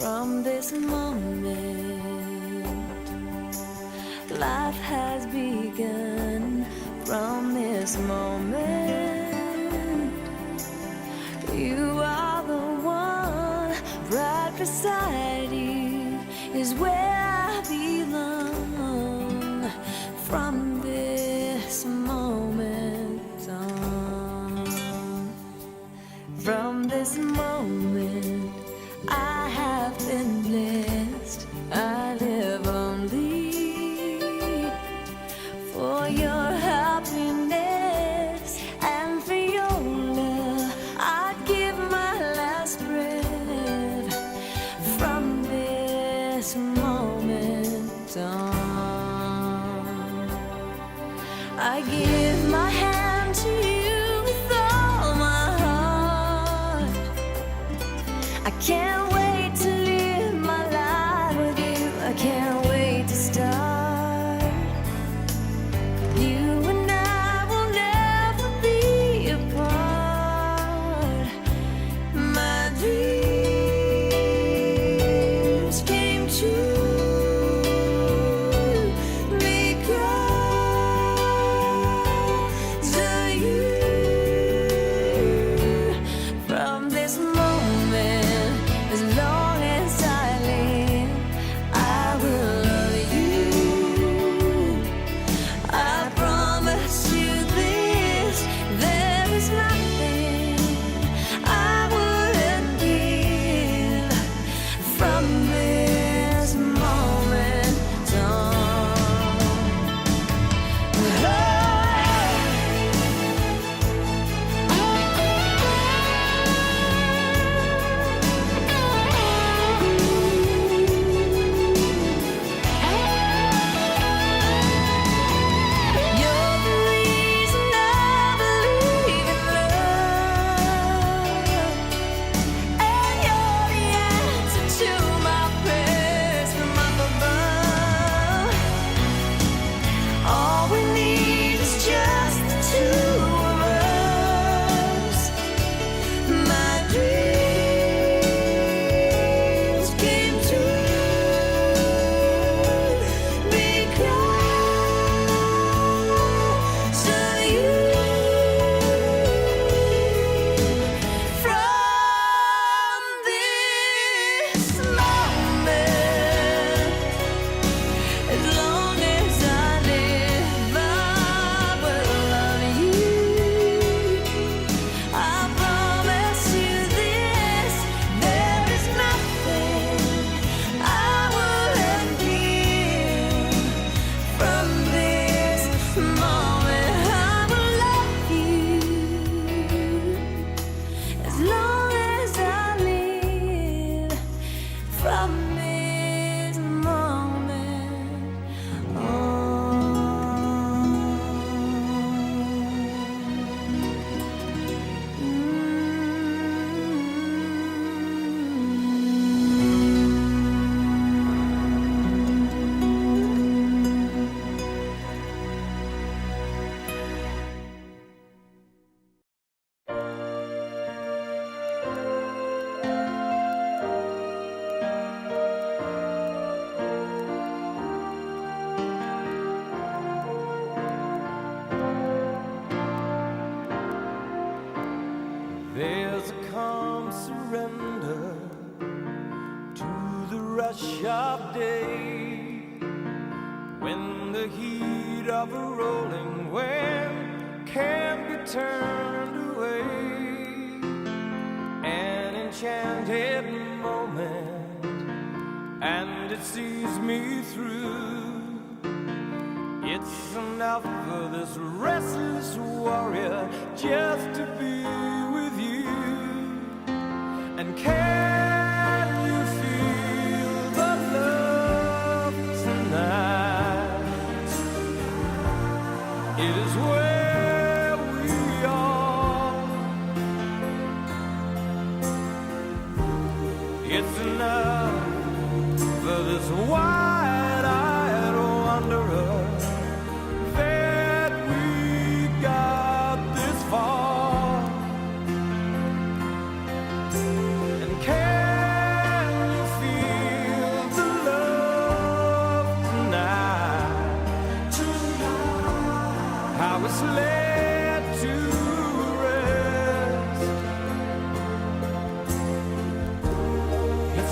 From this moment, life has begun. From this moment, you are the one. Right beside you is where I belong. From this moment on, from this moment, I have been blessed. I live only for your happiness and for your love. I'd give my last breath. From this moment on, I give my hand to you with all my heart. I can't wait to live my life with you. I can't wait to start. You and I will never be apart. My dreams came true because of you. From this moment, as long as I live, I will love you. I promise you this, there is nothing I wouldn't give. From this moment You're the reason I believe in love, and you're the answer to my prayers from up above. All we need is just the two of us. My dreams came true because of you. From this moment, as long as I live, I will love you. I promise you this, there is nothing I wouldn't give. From this moment, I will love you as long as I live. From this moment There's a calm surrender to the rush of day, when the heat of a rolling wave can't be turned away. An enchanted moment, and it sees me through. It's enough for this restless warrior just to be with you. And can you feel the love tonight? It is where we are. It's enough for this wide-eyed wanderer that we got this far. And can you feel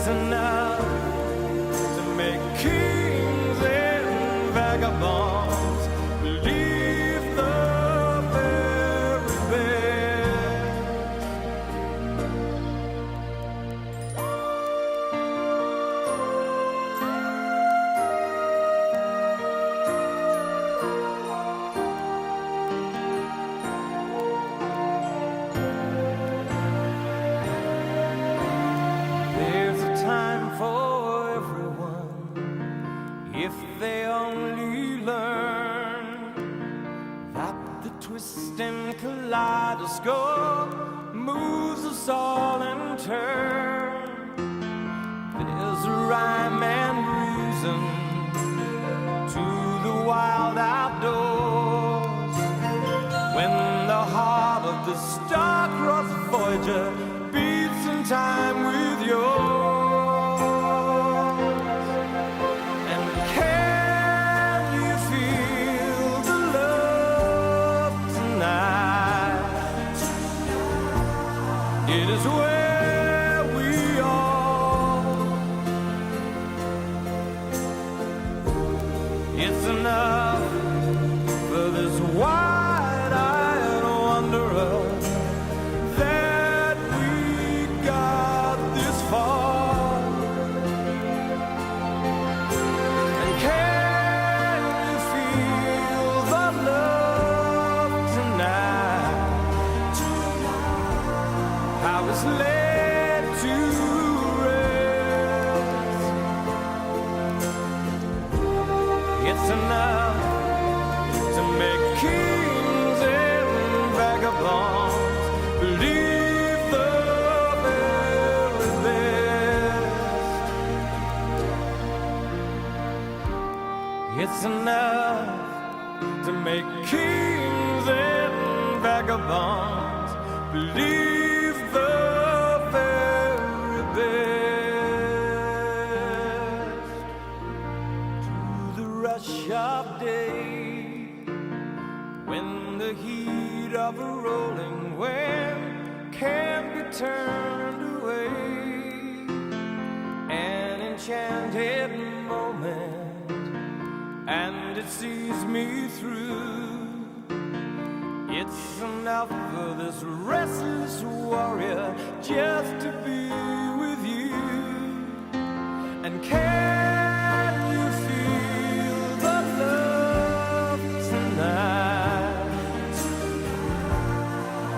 It's enough to make kings and vagabonds believe the very best. There's a time for everyone if they only learn that the twisting kaleidoscope moves us all in turn. There's a rhyme and reason to the wild outdoors. When the heart of the star-crossed Voyager beats in time with yours. And can you feel the love tonight? It is where we are. It's enough for this wide-eyed wanderer that we got this far. And can you feel the love tonight? How it's laid to rest. It's enough to make kings and vagabonds believe the very best. It's enough to make kings and vagabonds believe the very best. To the rush of day, when the heat of a rolling wave can't be turned away, an enchanted moment, and it sees me through. It's enough for this restless warrior just to be with you. And can you feel the love tonight?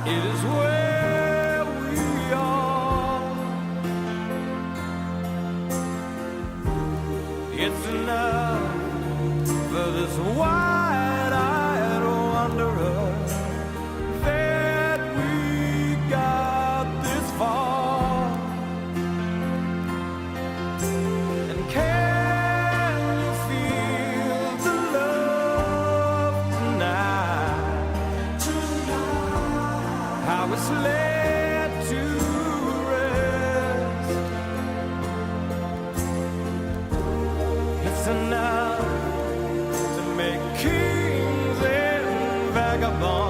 It is where we are. It's enough for this wide-eyed wanderer that we got this far. And can you feel the love tonight? How it's laid to rest. It's enough to make kings and vagabonds